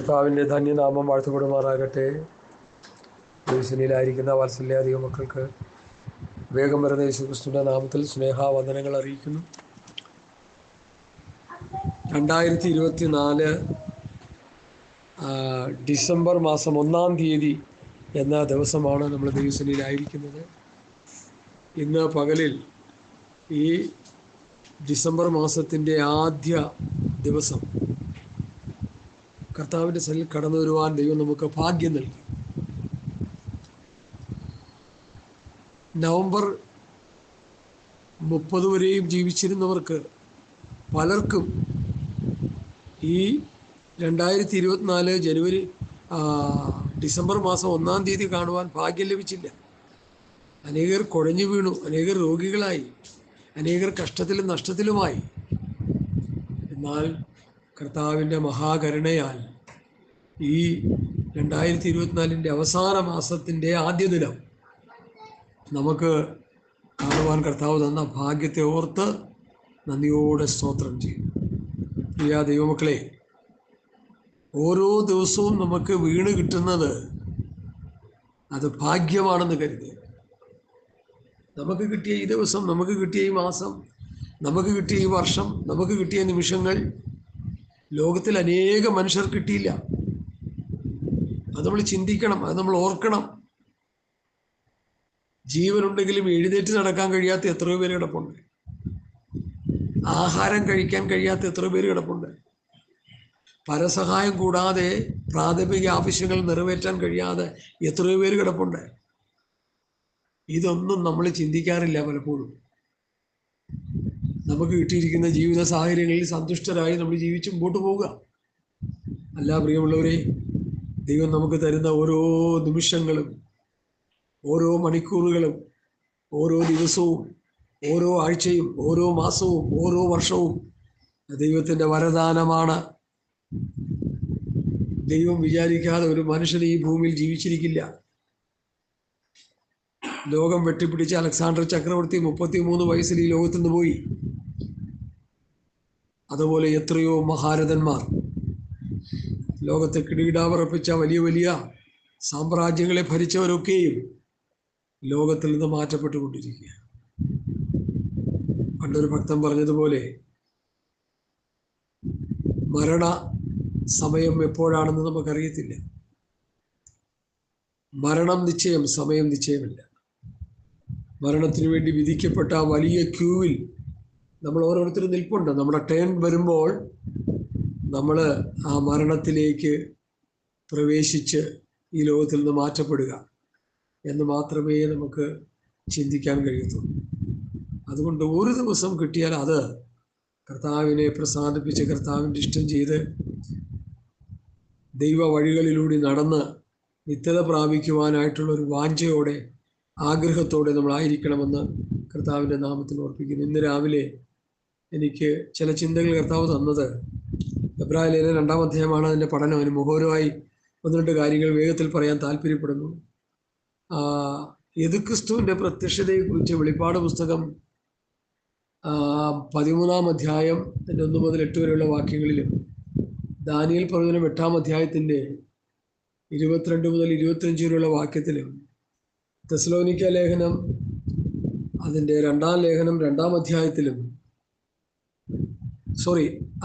കർത്താവിൻ്റെ ധന്യനാമം വാഴ്ത്തപ്പെടുമാറാകട്ടെ. യേശുവിലായിരിക്കുന്ന വാത്സല്യാധിക മക്കൾക്ക് വേഗം വരുന്ന യേശുക്രിസ്തുവിൻ്റെ നാമത്തിൽ സ്നേഹാവന്ദനങ്ങൾ അറിയിക്കുന്നു. 2024 ഡിസംബർ മാസം 1-ാം തീയതി എന്ന ദിവസമാണ് നമ്മൾ ദൈവസന്നിധിയിലായിരിക്കുന്നത്. ഇന്ന് പകലിൽ ഈ ഡിസംബർ മാസത്തിൻ്റെ ആദ്യ ദിവസം കർത്താവിൻ്റെ സന്നിധിയിൽ കടന്നു വരുവാൻ ദൈവം നമുക്ക് ഭാഗ്യം നൽകി. നവംബർ 30 വരെയും ജീവിച്ചിരുന്നവർക്ക് പലർക്കും ഈ 2024 ഡിസംബർ മാസം 1-ാം തീയതി കാണുവാൻ ഭാഗ്യം ലഭിച്ചില്ല. അനേകർ കുഴഞ്ഞു വീണു, അനേകർ രോഗികളായി, അനേകർ കഷ്ടത്തിലും നഷ്ടത്തിലുമായി. എന്നാൽ കർത്താവിൻ്റെ മഹാകരുണയാൽ ഈ 2024 അവസാന മാസത്തിൻ്റെ ആദ്യ ദിനം നമുക്ക് കാണുവാൻ കർത്താവ് തന്ന ഭാഗ്യത്തെ ഓർത്ത് നന്ദിയോടെ സ്തോത്രം ചെയ്യും. പ്രിയ ദൈവമക്കളെ, ഓരോ ദിവസവും നമുക്ക് വീണ് കിട്ടുന്നത് അത് ഭാഗ്യമാണെന്ന് കരുതി. നമുക്ക് കിട്ടിയ ഈ ദിവസം, നമുക്ക് കിട്ടിയ ഈ മാസം, നമുക്ക് കിട്ടിയ ഈ വർഷം, നമുക്ക് കിട്ടിയ നിമിഷങ്ങൾ ലോകത്തിൽ അനേക മനുഷ്യർ കിട്ടിയില്ല. അത് നമ്മൾ ചിന്തിക്കണം, അത് നമ്മൾ ഓർക്കണം. ജീവനുണ്ടെങ്കിലും എഴുന്നേറ്റ് നടക്കാൻ കഴിയാത്ത എത്രയോ പേര് കിടപ്പുണ്ട്. ആഹാരം കഴിക്കാൻ കഴിയാത്ത എത്രയോ പേര് കിടപ്പുണ്ട്. പരസഹായം കൂടാതെ പ്രാഥമിക ആവശ്യങ്ങൾ നിറവേറ്റാൻ കഴിയാതെ എത്രയോ പേര് കിടപ്പുണ്ട്. ഇതൊന്നും നമ്മൾ ചിന്തിക്കാറില്ല പലപ്പോഴും. നമുക്ക് കിട്ടിയിരിക്കുന്ന ജീവിത സാഹചര്യങ്ങളിൽ സന്തുഷ്ടരായി നമ്മൾ ജീവിച്ച് മുമ്പോട്ട് പോവുക. അല്ല പ്രിയമുള്ളവരെ, ദൈവം നമുക്ക് തരുന്ന ഓരോ നിമിഷങ്ങളും, ഓരോ മണിക്കൂറുകളും, ഓരോ ദിവസവും, ഓരോ ആഴ്ചയും, ഓരോ മാസവും, ഓരോ വർഷവും ദൈവത്തിൻ്റെ വരദാനമാണ്. ദൈവം വിചാരിക്കാതെ ഒരു മനുഷ്യൻ ഈ ഭൂമിയിൽ ജീവിച്ചിരിക്കില്ല. ലോകം വെട്ടിപ്പിടിച്ച അലക്സാണ്ടർ ചക്രവർത്തി 33 വയസ്സിൽ ഈ ലോകത്തിൽ നിന്ന് പോയി. അതുപോലെ എത്രയോ മഹാരഥന്മാർ, ലോകത്തെ കിടീടാവറപ്പിച്ച വലിയ വലിയ സാമ്രാജ്യങ്ങളെ ഭരിച്ചവരൊക്കെയും ലോകത്തിൽ നിന്ന് മാറ്റപ്പെട്ടുകൊണ്ടിരിക്കുക. പണ്ടൊരു ഭക്തൻ പറഞ്ഞതുപോലെ, മരണ സമയം എപ്പോഴാണെന്ന് നമുക്കറിയത്തില്ല. മരണം നിശ്ചയം, സമയം നിശ്ചയമില്ല. മരണത്തിന് വേണ്ടി വിധിക്കപ്പെട്ട വലിയ ക്യൂവിൽ നമ്മൾ ഓരോരുത്തരും നിൽപ്പുണ്ട്. നമ്മുടെ ടേൺ വരുമ്പോൾ നമ്മൾ ആ മരണത്തിലേക്ക് പ്രവേശിച്ച് ഈ ലോകത്തിൽ നിന്ന് മാറ്റപ്പെടുക എന്ന് മാത്രമേ നമുക്ക് ചിന്തിക്കാൻ കഴിയത്തുള്ളൂ. അതുകൊണ്ട് ഒരു ദിവസം കിട്ടിയാൽ അത് കർത്താവിനെ പ്രസാദിപ്പിച്ച് കർത്താവിൻ്റെ ഇഷ്ടം ചെയ്ത് ദൈവ വഴികളിലൂടെ നടന്ന് നിത്യത പ്രാപിക്കുവാനായിട്ടുള്ള ഒരു വാഞ്ചയോടെ, ആഗ്രഹത്തോടെ നമ്മളായിരിക്കണമെന്ന് കർത്താവിൻ്റെ നാമത്തിൽ ഓർപ്പിക്കുന്നു. ഇന്ന് രാവിലെ എനിക്ക് ചില ചിന്തകൾ കർത്താവ് തന്നത് എബ്രായ ലേഖനം 2-ാം അധ്യായമാണ്. അതിൻ്റെ പഠനം. അതിന് മുഖോരമായി 1-2 കാര്യങ്ങൾ വേഗത്തിൽ പറയാൻ താല്പര്യപ്പെടുന്നു. യേശുക്രിസ്തുവിൻ്റെ പ്രത്യക്ഷതയെക്കുറിച്ച് വെളിപ്പാട് പുസ്തകം 13-ാം അധ്യായം 1 മുതൽ 8 വരെയുള്ള വാക്യങ്ങളിലും, ദാനിയേൽ പ്രവചനം 8-ാം അധ്യായത്തിൻ്റെ 22 മുതൽ 25 വരെയുള്ള വാക്യത്തിലും, തെസ്സലോനിക്ക ലേഖനം അതിൻ്റെ 2-ാം ലേഖനം 2-ാം അധ്യായത്തിലും,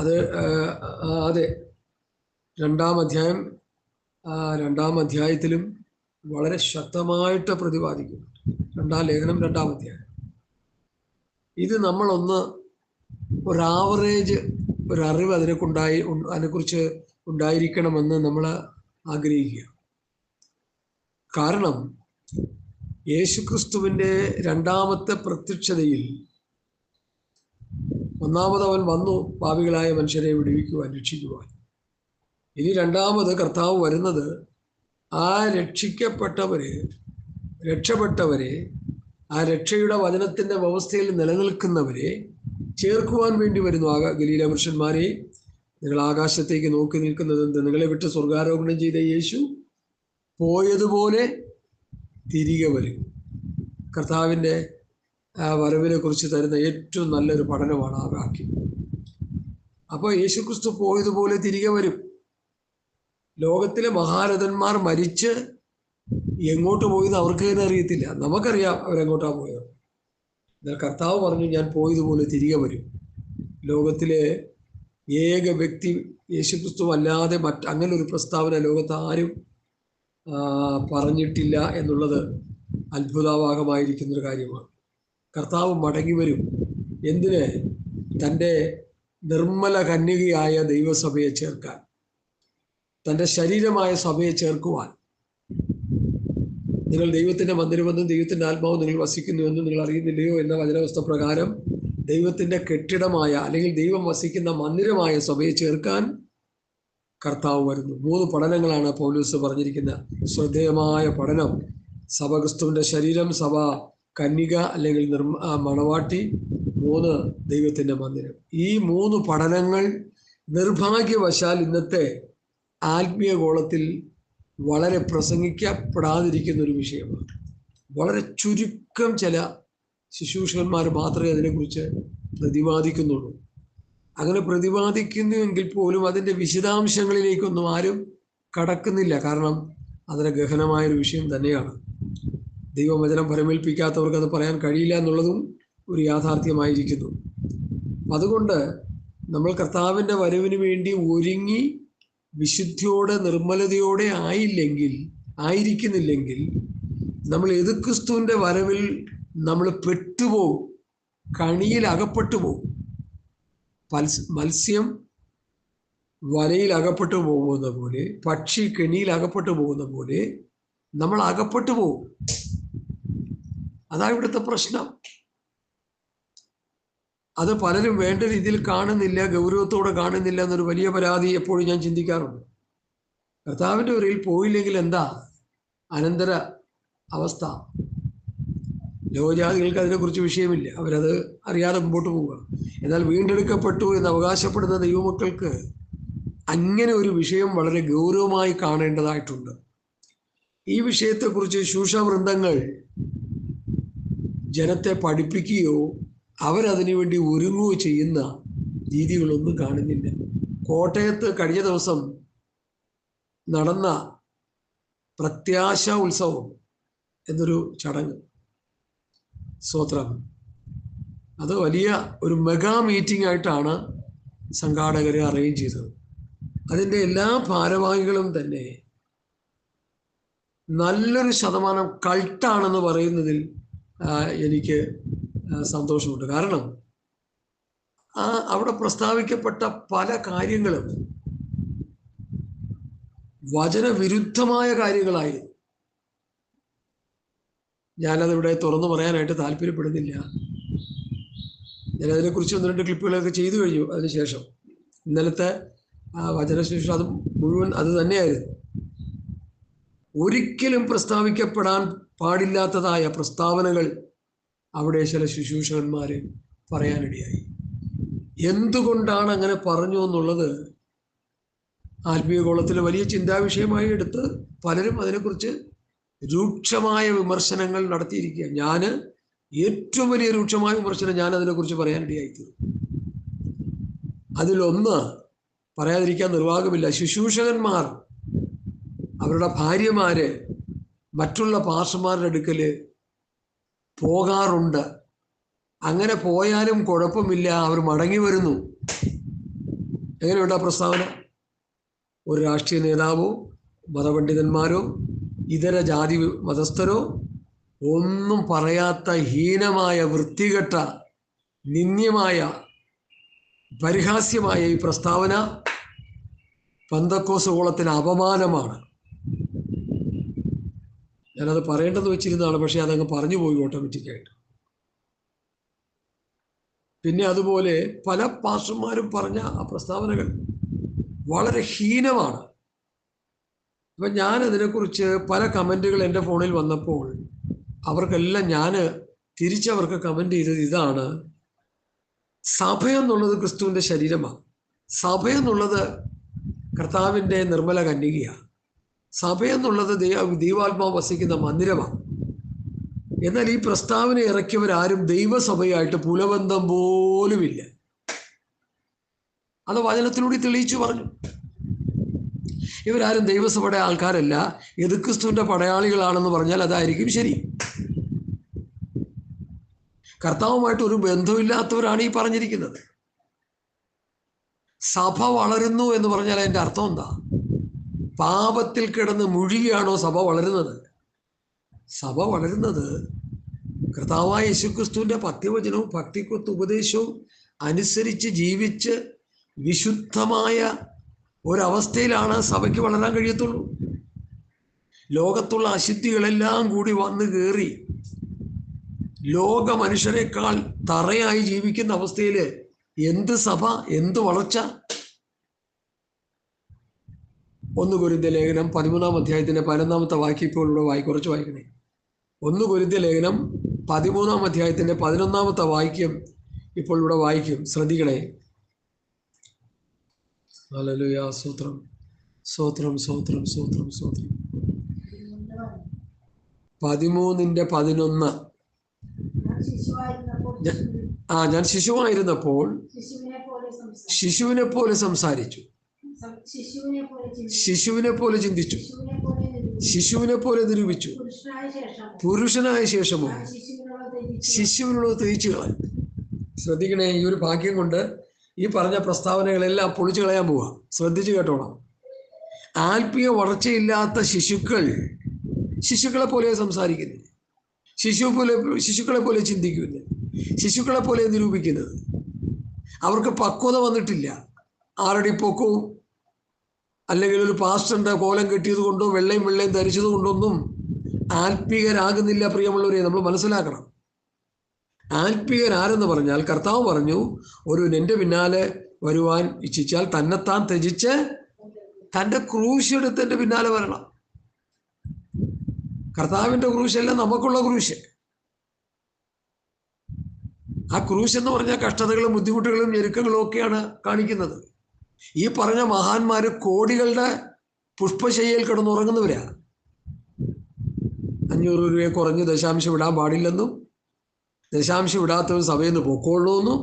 അതെ 2-ാം അധ്യായം 2-ാം അധ്യായത്തിലും വളരെ ശക്തമായിട്ട് പ്രതിപാദിക്കുന്നു. 2-ാം ലേഖനം 2-ാം അധ്യായം. ഇത് നമ്മളൊന്ന് ഒരറിവ് അതിനെക്കുറിച്ച് ഉണ്ടായിരിക്കണമെന്ന് നമ്മൾ ആഗ്രഹിക്കുക. കാരണം യേശുക്രിസ്തുവിൻ്റെ 2-ാമത്തെ പ്രത്യക്ഷതയിൽ ഒന്നാമത് അവൻ വന്നു പാപികളായ മനുഷ്യരെ വിടുവിക്കുവാൻ, രക്ഷിക്കുവാൻ. ഇനി 2-ാമത് കർത്താവ് വരുന്നത് ആ രക്ഷപ്പെട്ടവരെ, ആ രക്ഷയുടെ വചനത്തിൻ്റെ വ്യവസ്ഥയിൽ നിലനിൽക്കുന്നവരെ ചേർക്കുവാൻ വേണ്ടി വരുന്നു. ഗലീല പുരുഷന്മാരെ, നിങ്ങൾ ആകാശത്തേക്ക് നോക്കി നിൽക്കുന്നതെന്ത്? നിങ്ങളെ വിട്ട് സ്വർഗാരോഹണം ചെയ്ത യേശു പോയതുപോലെ തിരികെ വരും. കർത്താവിൻ്റെ വരവിനെ കുറിച്ച് തരുന്ന ഏറ്റവും നല്ലൊരു പഠനമാണ് ആ വാക്യം. അപ്പോൾ യേശുക്രിസ്തു പോയതുപോലെ തിരികെ വരും. ലോകത്തിലെ മഹാരഥന്മാർ മരിച്ച് എങ്ങോട്ട് പോയെന്ന് അവർക്ക് തന്നെ അറിയത്തില്ല. നമുക്കറിയാം അവരെങ്ങോട്ടാണ് പോയത്. എന്നാൽ കർത്താവ് പറഞ്ഞു, ഞാൻ പോയതുപോലെ തിരികെ വരും. ലോകത്തിലെ ഏക വ്യക്തി യേശുക്രിസ്തു അല്ലാതെ അങ്ങനെ ഒരു പ്രസ്താവന ലോകത്ത് ആരും പറഞ്ഞിട്ടില്ല എന്നുള്ളത് അത്ഭുതാവഹമായിരിക്കുന്നൊരു കാര്യമാണ്. കർത്താവ് മടങ്ങി വരും. എന്തിന്? തൻ്റെ നിർമ്മല കന്യകയായ ദൈവസഭയെ ചേർക്കാൻ, തൻ്റെ ശരീരമായ സഭയെ ചേർക്കുവാൻ. നിങ്ങൾ ദൈവത്തിൻ്റെ മന്ദിരമെന്നും ദൈവത്തിൻ്റെ ആത്മാവ് നിങ്ങൾ വസിക്കുന്നുവെന്നും നിങ്ങൾ അറിയുന്നില്ലയോ എന്ന വചനവസ്തു പ്രകാരം ദൈവത്തിൻ്റെ കെട്ടിടമായ അല്ലെങ്കിൽ ദൈവം വസിക്കുന്ന മന്ദിരമായ സഭയെ ചേർക്കാൻ കർത്താവ് വരുന്നു. 3 പഠനങ്ങളാണ് പൗലോസ് പറഞ്ഞിരിക്കുന്ന ശ്രദ്ധേയമായ പഠനം. സഭ ക്രിസ്തുവിൻ്റെ ശരീരം, സഭ കന്യക അല്ലെങ്കിൽ മണവാട്ടി, 3 ദൈവത്തിൻ്റെ മന്ദിരം. ഈ 3 പഠനങ്ങൾ നിർഭാഗ്യവശാൽ ഇന്നത്തെ ആത്മീയ ഗോളത്തിൽ വളരെ പ്രസംഗിക്കപ്പെടാതിരിക്കുന്ന ഒരു വിഷയമാണ്. വളരെ ചുരുക്കം ചില ശുശ്രൂഷകന്മാർ മാത്രമേ അതിനെക്കുറിച്ച് പ്രതിപാദിക്കുന്നുള്ളൂ. അങ്ങനെ പ്രതിപാദിക്കുന്നുവെങ്കിൽ പോലും അതിൻ്റെ വിശദാംശങ്ങളിലേക്കൊന്നും ആരും കടക്കുന്നില്ല. കാരണം അതിന് ഗഹനമായൊരു വിഷയം തന്നെയാണ്. ദൈവവചനം പരമേൽപ്പിക്കാത്തവർക്ക് അത് പറയാൻ കഴിയില്ല എന്നുള്ളതും ഒരു യാഥാർത്ഥ്യമായിരിക്കുന്നു. അതുകൊണ്ട് നമ്മൾ കർത്താവിൻ്റെ വരവിന് വേണ്ടി ഒരുങ്ങി വിശുദ്ധിയോടെ നിർമ്മലതയോടെ ആയിരിക്കുന്നില്ലെങ്കിൽ നമ്മൾ ക്രിസ്തുവിൻ്റെ വരവിൽ നമ്മൾ പെട്ടുപോകും, കണിയിൽ അകപ്പെട്ടു പോകും. മത്സ്യം വലയിൽ അകപ്പെട്ടു പോകുന്ന പോലെ, പക്ഷി കെണിയിൽ അകപ്പെട്ടു പോകുന്ന പോലെ നമ്മൾ അകപ്പെട്ടു പോകും. അതാ ഇവിടുത്തെ പ്രശ്നം. അത് പലരും വേണ്ട രീതിയിൽ കാണുന്നില്ല, ഗൗരവത്തോടെ കാണുന്നില്ല എന്നൊരു വലിയ പരാതി എപ്പോഴും ഞാൻ ചിന്തിക്കാറുണ്ട്. കർത്താവിൻ്റെ വരയിൽ പോയില്ലെങ്കിൽ എന്താ അനന്തര അവസ്ഥ? ലോകജാതികൾക്ക് അതിനെക്കുറിച്ച് വിഷയമില്ല, അവരത് അറിയാതെ മുമ്പോട്ട് പോവുക. എന്നാൽ വീണ്ടെടുക്കപ്പെട്ടു എന്ന് അവകാശപ്പെടുന്ന ദൈവമക്കൾക്ക് അങ്ങനെ ഒരു വിഷയം വളരെ ഗൗരവമായി കാണേണ്ടതായിട്ടുണ്ട്. ഈ വിഷയത്തെക്കുറിച്ച് ശുശ്രൂഷവൃന്ദങ്ങൾ ജനത്തെ പഠിപ്പിക്കുകയോ അവരതിനു വേണ്ടി ഒരുങ്ങുകയോ ചെയ്യുന്ന രീതികളൊന്നും കാണുന്നില്ല. കോട്ടയത്ത് കഴിഞ്ഞ ദിവസം നടന്ന പ്രത്യാശ ഉത്സവം എന്നൊരു ചടങ്ങ്, സ്തോത്രം, അത് വലിയ ഒരു മെഗാ മീറ്റിംഗ് ആയിട്ടാണ് സംഘാടകർ അറേഞ്ച് ചെയ്തത്. അതിൻ്റെ എല്ലാ ഭാരവാഹികളും തന്നെ നല്ലൊരു ശതമാനം കൾട്ടാണെന്ന് പറയുന്നതിൽ എനിക്ക് സന്തോഷമുണ്ട്. കാരണം അവിടെ പ്രസ്താവിക്കപ്പെട്ട പല കാര്യങ്ങളും വചനവിരുദ്ധമായ കാര്യങ്ങളായിരുന്നു. ഞാനതിവിടെ തുറന്നു പറയാനായിട്ട് താല്പര്യപ്പെടുന്നില്ല. ഞാനതിനെക്കുറിച്ച് 1-2 ക്ലിപ്പുകളൊക്കെ ചെയ്തു കഴിഞ്ഞു. അതിനുശേഷം ഇന്നലത്തെ വചനശേഷം അത് മുഴുവൻ അത് തന്നെയായിരുന്നു. ഒരിക്കലും പ്രസ്താവിക്കപ്പെടാൻ പാടില്ലാത്തതായ പ്രസ്താവനകൾ അവിടെ ചില ശുശ്രൂഷകന്മാർ പറയാനിടയായി. എന്തുകൊണ്ടാണ് അങ്ങനെ പറഞ്ഞു എന്നുള്ളത് ആത്മീയഗോളത്തിൽ വലിയ ചിന്താവിഷയമായി എടുത്ത് പലരും അതിനെക്കുറിച്ച് രൂക്ഷമായ വിമർശനങ്ങൾ നടത്തിയിരിക്കുക. ഞാൻ ഏറ്റവും വലിയ രൂക്ഷമായ വിമർശനം ഞാൻ അതിനെക്കുറിച്ച് പറയാനിടയായിത്തീരും. അതിലൊന്ന് പറയാതിരിക്കാൻ നിർവാഹമില്ല. ശുശ്രൂഷകന്മാർ അവരുടെ ഭാര്യമാര് മറ്റുള്ള പാസ്റ്റർമാരുടെ അടുക്കൽ പോകാറുണ്ട്. അങ്ങനെ പോയാലും കുഴപ്പമില്ല, അവർ മടങ്ങി വരുന്നു. എങ്ങനെയുണ്ട് ആ പ്രസ്താവന? ഒരു രാഷ്ട്രീയ നേതാവോ മതപണ്ഡിതന്മാരോ ഇതര ജാതി മതസ്ഥരോ ഒന്നും പറയാത്ത ഹീനമായ, വൃത്തികെട്ട, നിന്ദ്യമായ, പരിഹാസ്യമായ ഈ പ്രസ്താവന പെന്തക്കോസ്ത് ഗോളത്തിന് അപമാനമാണ്. ഞാനത് പറയേണ്ടെന്ന് വെച്ചിരുന്നതാണ്, പക്ഷെ അതങ്ങ് പറഞ്ഞു പോയി ഓട്ടോമാറ്റിക്കായിട്ട്. പിന്നെ അതുപോലെ പല പാസ്റ്റർമാരും പറഞ്ഞ ആ പ്രസ്താവനകൾ വളരെ ഹീനമാണ്. അപ്പം ഞാൻ അതിനെക്കുറിച്ച് പല കമൻറ്റുകൾ എൻ്റെ ഫോണിൽ വന്നപ്പോൾ അവർക്കെല്ലാം ഞാൻ തിരിച്ചവർക്ക് കമൻ്റ് ചെയ്തത് ഇതാണ്: സഭ എന്നുള്ളത് ക്രിസ്തുവിൻ്റെ ശരീരമാണ്. സഭ എന്നുള്ളത് കർത്താവിൻ്റെ നിർമ്മല കന്യകയാണ്. സഭ എന്നുള്ളത് ദൈവാത്മാവ് വസിക്കുന്ന മന്ദിരമാണ്. എന്നാൽ ഈ പ്രസ്താവന ഇറക്കിയവരാരും ദൈവസഭയായിട്ട് പുലബന്ധം പോലുമില്ല. അത് വചനത്തിലൂടെ തെളിയിച്ചു പറഞ്ഞു. ഇവരാരും ദൈവസഭയുടെ ആൾക്കാരല്ല, യേശുക്രിസ്തുവിൻ്റെ പടയാളികളാണെന്ന് പറഞ്ഞാൽ അതായിരിക്കും ശരി. കർത്താവുമായിട്ട് ഒരു ബന്ധമില്ലാത്തവരാണ് ഈ പറഞ്ഞിരിക്കുന്നത്. സഭ വളരുന്നു എന്ന് പറഞ്ഞാൽ അതിൻ്റെ അർത്ഥം എന്താ? പാപത്തിൽ കിടന്ന് മുഴുകിയാണോ സഭ വളരുന്നത്? സഭ വളരുന്നത് കർത്താവായ യേശുക്രിസ്തുവിൻ്റെ പത്യവചനവും ഭക്തിക്കൊത്ത് ഉപദേശവും അനുസരിച്ച് ജീവിച്ച് വിശുദ്ധമായ ഒരവസ്ഥയിലാണ് സഭയ്ക്ക് വളരാൻ കഴിയത്തുള്ളൂ. ലോകത്തുള്ള അശുദ്ധികളെല്ലാം കൂടി വന്നു കയറി ലോക മനുഷ്യരെക്കാൾ തറയായി ജീവിക്കുന്ന അവസ്ഥയിൽ എന്ത് സഭ, എന്ത് വളർച്ച? 1 കൊരിന്ത്യർ ലേഖനം 13-ാം അധ്യായത്തിന്റെ 11-ാമത്തെ വാക്യം ഇപ്പോൾ ഇവിടെ കുറച്ച് വായിക്കണേ. 1 കൊരിന്ത്യർ ലേഖനം 13-ാം അധ്യായത്തിന്റെ 11-ാമത്തെ വാക്യം ഇപ്പോൾ ഇവിടെ വായിക്കും, ശ്രദ്ധിക്കണേ. ഹല്ലേലൂയ, സ്തോത്രം സ്തോത്രം സ്തോത്രം സ്തോത്രം സ്തോത്രം. 13:11. ഞാൻ ശിശുവായിരുന്നപ്പോൾ ശിശുവിനെ പോലെ സംസാരിച്ചു, ശിശുവിനെ പോലെ ചിന്തിച്ചു, ശിശുവിനെ പോലെ നിരൂപിച്ചു. പുരുഷനായ ശേഷമോ ശിശുവിനുള്ളത് തിരിച്ചു കളയാൻ. ശ്രദ്ധിക്കണേ, ഈ ഒരു ഭാഗ്യം കൊണ്ട് ഈ പറഞ്ഞ പ്രസ്താവനകളെല്ലാം പൊളിച്ചു കളയാൻ പോവാ. ശ്രദ്ധിച്ചു കേട്ടോളാം. ആത്മീയ വളർച്ചയില്ലാത്ത ശിശുക്കളെ പോലെ സംസാരിക്കുന്നത്, ശിശുക്കളെ പോലെ ചിന്തിക്കുന്നത്, ശിശുക്കളെ പോലെ നിരൂപിക്കുന്നത്. അവർക്ക് പക്വത വന്നിട്ടില്ല. ആറടി പൊക്കവും അല്ലെങ്കിൽ ഒരു പാസ്റ്ററിന്റെ കോലം കെട്ടിയത് കൊണ്ടോ വെള്ളയും ധരിച്ചത് കൊണ്ടൊന്നും ആത്മീയരാകുന്നില്ല. പ്രിയമുള്ളവരെ, നമ്മൾ മനസ്സിലാക്കണം. ആത്മീയരാരെന്ന് പറഞ്ഞാൽ കർത്താവ് പറഞ്ഞു, ഒരു എൻ്റെ പിന്നാലെ വരുവാൻ ഇച്ഛിച്ചാൽ തന്നെത്താൻ ത്യജിച്ച് തൻ്റെ ക്രൂശ് എടുത്ത് എൻ്റെ പിന്നാലെ വരണം. കർത്താവിൻ്റെ ക്രൂശല്ല നമുക്കുള്ള ക്രൂശ്. ആ ക്രൂശ് എന്ന് പറഞ്ഞാൽ കഷ്ടതകളും ബുദ്ധിമുട്ടുകളും ഞെരുക്കങ്ങളും ഒക്കെയാണ് കാണിക്കുന്നത്. ഈ പറഞ്ഞ മഹാന്മാര് കോടികളുടെ പുഷ്പശയ്യയിൽ കിടന്നുറങ്ങുന്നവരാ. 500 രൂപയെ കുറഞ്ഞ് ദശാംശം ഇടാൻ പാടില്ലെന്നും ദശാംശം ഇടാത്തവർ സഭയിൽ നിന്ന് പൊക്കോളൂന്നും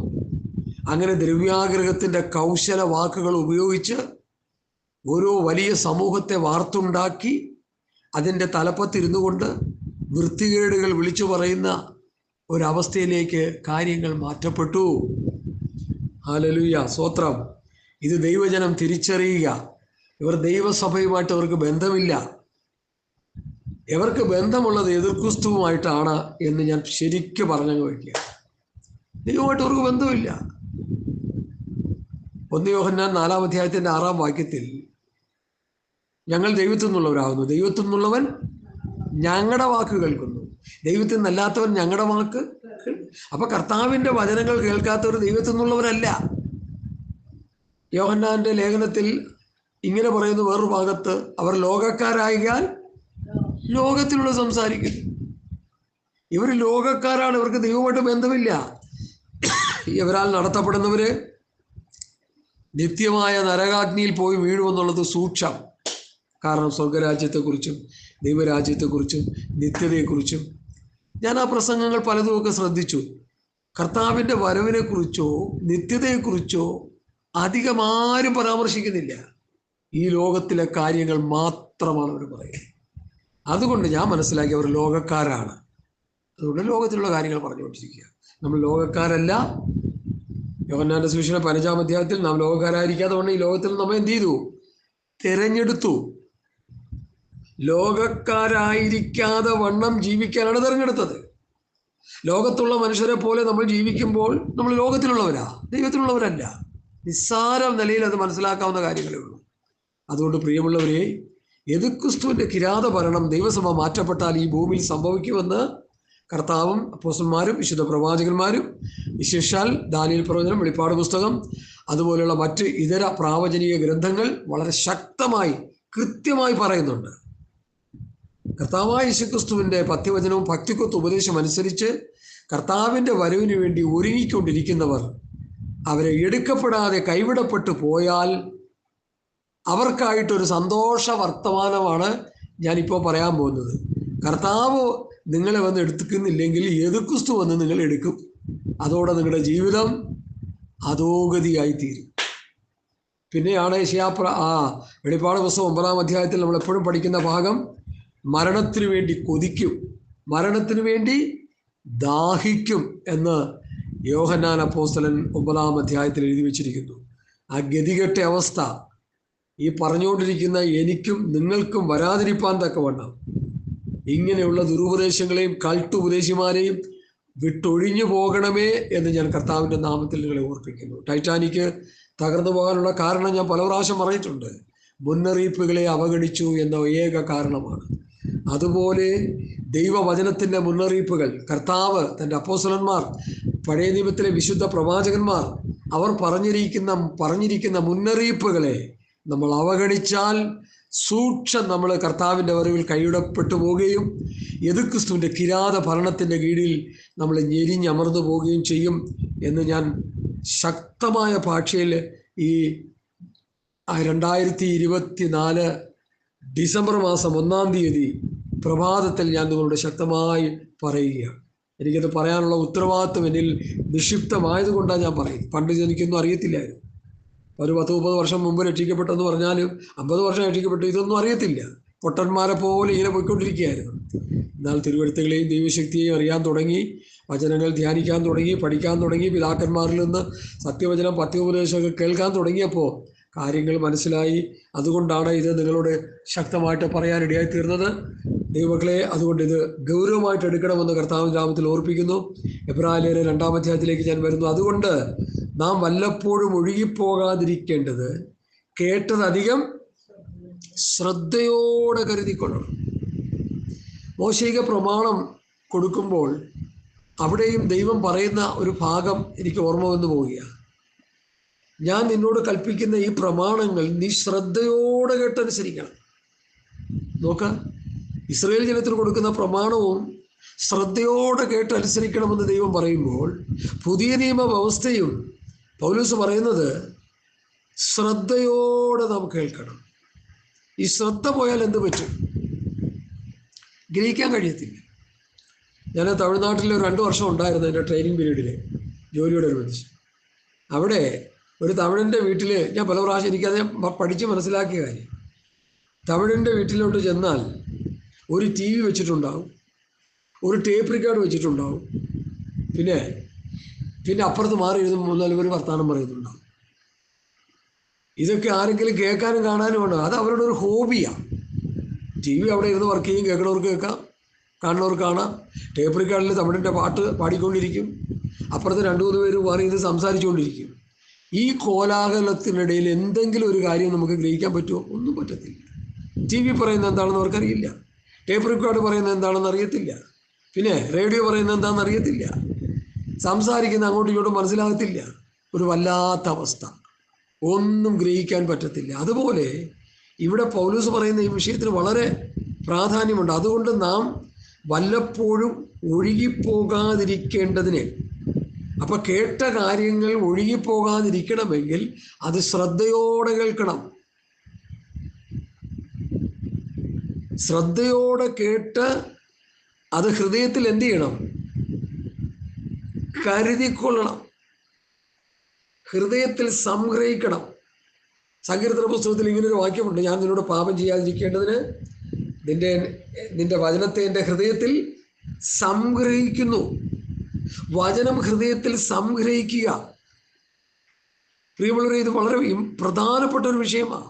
അങ്ങനെ ദ്രവ്യാഗ്രഹത്തിന്റെ കൗശല വാക്കുകൾ ഉപയോഗിച്ച് ഓരോ വലിയ സമൂഹത്തെ വാർത്തുണ്ടാക്കി അതിൻ്റെ തലപ്പത്തിരുന്നു കൊണ്ട് വൃത്തികേടുകൾ വിളിച്ചു പറയുന്ന ഒരവസ്ഥയിലേക്ക് കാര്യങ്ങൾ മാറ്റപ്പെട്ടു. ഹല്ലേലൂയ, സ്തോത്രം. ഇത് ദൈവജനം തിരിച്ചറിയുക. ഇവർ ദൈവസഭയുമായിട്ട് അവർക്ക് ബന്ധമില്ല. ഇവർക്ക് ബന്ധമുള്ളത് യേശുക്രിസ്തുവുമായിട്ടാണ് എന്ന് ഞാൻ ശരിക്കും പറഞ്ഞു വയ്ക്കുക. ദൈവമായിട്ട് അവർക്ക് ബന്ധമില്ല. 1 യോഹന്നാൻ 4-ാം അധ്യായത്തിന്റെ 6-ാം വാക്യത്തിൽ ഞങ്ങൾ ദൈവത്തിൽ നിന്നുള്ളവരാകുന്നു, ദൈവത്തിൽ നിന്നുള്ളവൻ ഞങ്ങളുടെ വാക്ക് കേൾക്കുന്നു, ദൈവത്തിൽ നിന്നല്ലാത്തവൻ ഞങ്ങളുടെ വാക്ക്. അപ്പൊ കർത്താവിന്റെ വചനങ്ങൾ കേൾക്കാത്തവർ ദൈവത്തിൽ നിന്നുള്ളവരല്ല. യോഹന്നാന്റെ ലേഖനത്തിൽ ഇങ്ങനെ പറയുന്നു വേറൊരു ഭാഗത്ത്, അവർ ലോകക്കാരായാൽ ലോകത്തിലുള്ള സംസാരിക്കുന്നു. ഇവർ ലോകക്കാരാണ്, ഇവർക്ക് ദൈവമായിട്ട് ബന്ധമില്ല. ഇവരാൽ നടത്തപ്പെടുന്നവര് നിത്യമായ നരകാഗ്നിയിൽ പോയി വീഴുമെന്നുള്ളത് സൂക്ഷം. കാരണം സ്വർഗരാജ്യത്തെക്കുറിച്ചും ദൈവരാജ്യത്തെക്കുറിച്ചും നിത്യതയെക്കുറിച്ചും ഞാൻ ആ പ്രസംഗങ്ങൾ പലതുമൊക്കെ ശ്രദ്ധിച്ചു. കർത്താവിൻ്റെ വരവിനെക്കുറിച്ചോ നിത്യതയെക്കുറിച്ചോ അധികം ആരും പരാമർശിക്കുന്നില്ല. ഈ ലോകത്തിലെ കാര്യങ്ങൾ മാത്രമാണ് അവർ പറയുന്നത്. അതുകൊണ്ട് ഞാൻ മനസ്സിലാക്കി അവർ ലോകക്കാരാണ്. അതുകൊണ്ട് ലോകത്തിലുള്ള കാര്യങ്ങൾ പറഞ്ഞുകൊണ്ടിരിക്കുക. നമ്മൾ ലോകക്കാരല്ല. യോഹന്നാന്റെ സുവിശേഷം 15-ാം അധ്യായത്തിൽ നാം ലോകക്കാരായിരിക്കാതെ കൊണ്ട് ഈ ലോകത്തിൽ നമ്മെ എന്ത് ചെയ്തു? തിരഞ്ഞെടുത്തു. ലോകക്കാരായിരിക്കാതെ വണ്ണം ജീവിക്കാനാണ് തിരഞ്ഞെടുത്തത്. ലോകത്തുള്ള മനുഷ്യരെ പോലെ നമ്മൾ ജീവിക്കുമ്പോൾ നമ്മൾ ലോകത്തിലുള്ളവരാ, ദൈവത്തിലുള്ളവരല്ല. നിസ്സാര നിലയിൽ അത് മനസ്സിലാക്കാവുന്ന കാര്യങ്ങളേ ഉള്ളൂ. അതുകൊണ്ട് പ്രിയമുള്ളവരെ, യേശുക്രിസ്തുവിന്റെ കിരാത ഭരണം ദൈവസഭ മാറ്റപ്പെട്ടാൽ ഈ ഭൂമിയിൽ സംഭവിക്കുമെന്ന് കർത്താവും അപ്പോസ്തലന്മാരും വിശുദ്ധ പ്രവാചകന്മാരും വിശേഷാൽ ദാനിയേൽ പ്രവചനം, വെളിപ്പാട് പുസ്തകം, അതുപോലെയുള്ള മറ്റ് ഇതര പ്രാവചനിക ഗ്രന്ഥങ്ങൾ വളരെ ശക്തമായി കൃത്യമായി പറയുന്നുണ്ട്. കർത്താവായ യേശുക്രിസ്തുവിന്റെ പത്യവചനവും ഭക്തിക്കൊത്ത് ഉപദേശം അനുസരിച്ച് കർത്താവിന്റെ വരവിന് വേണ്ടി ഒരുങ്ങിക്കൊണ്ടിരിക്കുന്നവർ അവരെ എടുക്കപ്പെടാതെ കൈവിടപ്പെട്ടു പോയാൽ അവർക്കായിട്ടൊരു സന്തോഷ വർത്തമാനമാണ് ഞാനിപ്പോൾ പറയാൻ പോകുന്നത്. കർത്താവ് നിങ്ങളെ വന്ന് എടുക്കുന്നില്ലെങ്കിൽ യേശുക്രിസ്തു വന്ന് നിങ്ങൾ എടുക്കും. അതോടെ നിങ്ങളുടെ ജീവിതം അധോഗതിയായി തീരും. പിന്നെയാണ് വെളിപ്പാട് പുസ്തകം 9-ാം അധ്യായത്തിൽ നമ്മൾ എപ്പോഴും പഠിക്കുന്ന ഭാഗം, മരണത്തിനു വേണ്ടി കൊതിക്കും, മരണത്തിനു വേണ്ടി ദാഹിക്കും എന്ന് യോഹന്നാൻ അപ്പോസ്തലൻ 9-ാം അധ്യായത്തിൽ എഴുതി വച്ചിരിക്കുന്നു. ആ ഗതികെട്ട അവസ്ഥ ഈ പറഞ്ഞുകൊണ്ടിരിക്കുന്ന എനിക്കും നിങ്ങൾക്കും വരാതിരിപ്പാൻ തക്കവണ്ണം ഇങ്ങനെയുള്ള ദുരുപദേശങ്ങളെയും കൾട്ടുപദേശിമാരെയും വിട്ടൊഴിഞ്ഞു പോകണമേ എന്ന് ഞാൻ കർത്താവിൻ്റെ നാമത്തിൽ നിങ്ങളെ ഓർപ്പിക്കുന്നു. ടൈറ്റാനിക് തകർന്നു പോകാനുള്ള കാരണം ഞാൻ പല പ്രാവശ്യം പറഞ്ഞിട്ടുണ്ട്. മുന്നറിയിപ്പുകളെ അവഗണിച്ചു എന്ന ഏക കാരണമാണ്. അതുപോലെ ദൈവവചനത്തിൻ്റെ മുന്നറിയിപ്പുകൾ കർത്താവ്, തൻ്റെ അപ്പോസ്തലന്മാർ, പഴയ നിയമത്തിലെ വിശുദ്ധ പ്രവാചകന്മാർ അവർ പറഞ്ഞിരിക്കുന്ന മുന്നറിയിപ്പുകളെ നമ്മൾ അവഗണിച്ചാൽ നമ്മൾ കർത്താവിൻ്റെ വരവിൽ കൈയിടപ്പെട്ടു പോവുകയും യെശുക്രിസ്തുവിൻ്റെ കിരാത ഭരണത്തിൻ്റെ കീഴിൽ നമ്മൾ ഞെരിഞ്ഞമർന്നു പോവുകയും ചെയ്യും എന്ന് ഞാൻ ശക്തമായ ഭാഷയിൽ ഈ 2024 ഡിസംബർ മാസം 1-ാം തീയതി പ്രഭാതത്തിൽ ഞാൻ നിങ്ങളോട് ശക്തമായി പറയുകയാണ്. എനിക്കത് പറയാനുള്ള ഉത്തരവാദിത്വം എന്നിൽ നിക്ഷിപ്തമായതുകൊണ്ടാണ് ഞാൻ പറയുന്നത്. പണ്ട് എനിക്കൊന്നും അറിയത്തില്ലായിരുന്നു. ഒരു 10-30 വർഷം മുമ്പ് രക്ഷിക്കപ്പെട്ടെന്ന് പറഞ്ഞാലും 50 വർഷം രക്ഷിക്കപ്പെട്ടു, ഇതൊന്നും അറിയത്തില്ല. പൊട്ടന്മാരെ പോലെ ഇങ്ങനെ പോയിക്കൊണ്ടിരിക്കുകയായിരുന്നു. എന്നാൽ തിരുവെഴുത്തുകളെയും ദൈവശക്തിയെയും അറിയാൻ തുടങ്ങി, വചനങ്ങൾ ധ്യാനിക്കാൻ തുടങ്ങി, പഠിക്കാൻ തുടങ്ങി, പിതാക്കന്മാരിൽ നിന്ന് സത്യവചനം, പത്യോപദേശമൊക്കെ കേൾക്കാൻ തുടങ്ങിയപ്പോൾ കാര്യങ്ങൾ മനസ്സിലായി. അതുകൊണ്ടാണ് ഇത് നിങ്ങളോട് ശക്തമായിട്ട് പറയാനിടയായി തീർന്നത്. ദൈവമക്കളെ, അതുകൊണ്ട് ഇത് ഗൗരവമായിട്ട് എടുക്കണമെന്ന് കർത്താവിൻ്റെ നാമത്തിൽ ഓർപ്പിക്കുന്നു. എബ്രായർ 2-ാം അധ്യായത്തിലേക്ക് ഞാൻ വരുന്നു. അതുകൊണ്ട് നാം വല്ലപ്പോഴും ഒഴുകിപ്പോകാതിരിക്കേണ്ടത് കേട്ടതധികം ശ്രദ്ധയോടെ കരുതിക്കൊള്ളണം. മോശയിക പ്രമാണം കൊടുക്കുമ്പോൾ അവിടെയും ദൈവം പറയുന്ന ഒരു ഭാഗം എനിക്ക് ഓർമ്മ വന്നു പോവുകയാണ്. ഞാൻ നിന്നോട് കൽപ്പിക്കുന്ന ഈ പ്രമാണങ്ങൾ നീ ശ്രദ്ധയോടെ കേട്ടനുസരിക്കണം. നോക്കാം, ഇസ്രായേൽ ജനത്തിന് കൊടുക്കുന്ന പ്രമാണവും ശ്രദ്ധയോടെ കേട്ടനുസരിക്കണമെന്ന് ദൈവം പറയുമ്പോൾ, പുതിയ നിയമ വ്യവസ്ഥയും പൗലോസ് പറയുന്നത് ശ്രദ്ധയോടെ നാം കേൾക്കണം. ഈ ശ്രദ്ധ പോയാൽ എന്ത് പറ്റും? ഗ്രഹിക്കാൻ കഴിയത്തില്ല. ഞാൻ തമിഴ്നാട്ടിൽ 2 വർഷം ഉണ്ടായിരുന്നു എൻ്റെ ട്രെയിനിങ് പീരീഡിൽ, ജോലിയോടനുബന്ധിച്ച്. അവിടെ ഒരു തമിഴൻ്റെ വീട്ടിൽ ഞാൻ പല പ്രാവശ്യം എനിക്കത് പഠിച്ച് മനസ്സിലാക്കിയ കാര്യം, തമിഴൻ്റെ വീട്ടിലോട്ട് ചെന്നാൽ ഒരു TV വെച്ചിട്ടുണ്ടാവും, ഒരു ടേപ്പ് റെക്കോർഡ് വെച്ചിട്ടുണ്ടാവും, പിന്നെ അപ്പുറത്ത് മാറി എഴുതുമ്പോൾ 4 വർത്തമാനം പറയുന്നുണ്ടാവും. ഇതൊക്കെ ആരെങ്കിലും കേൾക്കാനും കാണാനും ഉണ്ട്. അത് അവരുടെ ഒരു ഹോബിയാണ്. TV അവിടെ ഇരുന്ന് വർക്ക് ചെയ്യും, കേൾക്കണവർക്ക് കേൾക്കാം, കാണുന്നവർക്ക് കാണാം. ടേപ്പ് റെക്കോർഡിൽ തമിഴിൻ്റെ പാട്ട് പാടിക്കൊണ്ടിരിക്കും, അപ്പുറത്ത് 2-3 പേര് മാറി ഇത് സംസാരിച്ചുകൊണ്ടിരിക്കും. ഈ കോലാഹലത്തിനിടയിൽ എന്തെങ്കിലും ഒരു കാര്യം നമുക്ക് ഗ്രഹിക്കാൻ പറ്റുമോ? ഒന്നും പറ്റത്തില്ല. TV പറയുന്നത് എന്താണെന്ന് അവർക്കറിയില്ല, ടേപ്പ് റെക്കോർഡ് പറയുന്നത് എന്താണെന്ന് അറിയത്തില്ല, പിന്നെ റേഡിയോ പറയുന്നത് എന്താണെന്ന് അറിയത്തില്ല, സംസാരിക്കുന്ന അങ്ങോട്ടും ഇങ്ങോട്ടും മനസ്സിലാകത്തില്ല. ഒരു വല്ലാത്ത അവസ്ഥ, ഒന്നും ഗ്രഹിക്കാൻ പറ്റത്തില്ല. അതുപോലെ ഇവിടെ പൗലോസ് പറയുന്ന ഈ വിഷയത്തിന് വളരെ പ്രാധാന്യമുണ്ട്. അതുകൊണ്ട് നാം വല്ലപ്പോഴും ഒഴുകിപ്പോകാതിരിക്കേണ്ടതിന്, അപ്പം കേട്ട കാര്യങ്ങൾ ഒഴുകിപ്പോകാതിരിക്കണമെങ്കിൽ അത് ശ്രദ്ധയോടെ കേൾക്കണം. ശ്രദ്ധയോടെ കേട്ട് അത് ഹൃദയത്തിൽ എന്ത് ചെയ്യണം? കരുതിക്കൊള്ളണം, ഹൃദയത്തിൽ സംഗ്രഹിക്കണം. സങ്കീർത്തന പുസ്തകത്തിൽ ഇങ്ങനൊരു വാക്യമുണ്ട്, ഞാൻ നിന്നോട് പാപം ചെയ്യാതിരിക്കേണ്ടതിന് നിന്റെ വചനത്തെ എൻ്റെ ഹൃദയത്തിൽ സംഗ്രഹിക്കുന്നു. വചനം ഹൃദയത്തിൽ സംഗ്രഹിക്കുക, പ്രിയമുള്ളവരെ, ഇത് വളരെ പ്രധാനപ്പെട്ട ഒരു വിഷയമാണ്.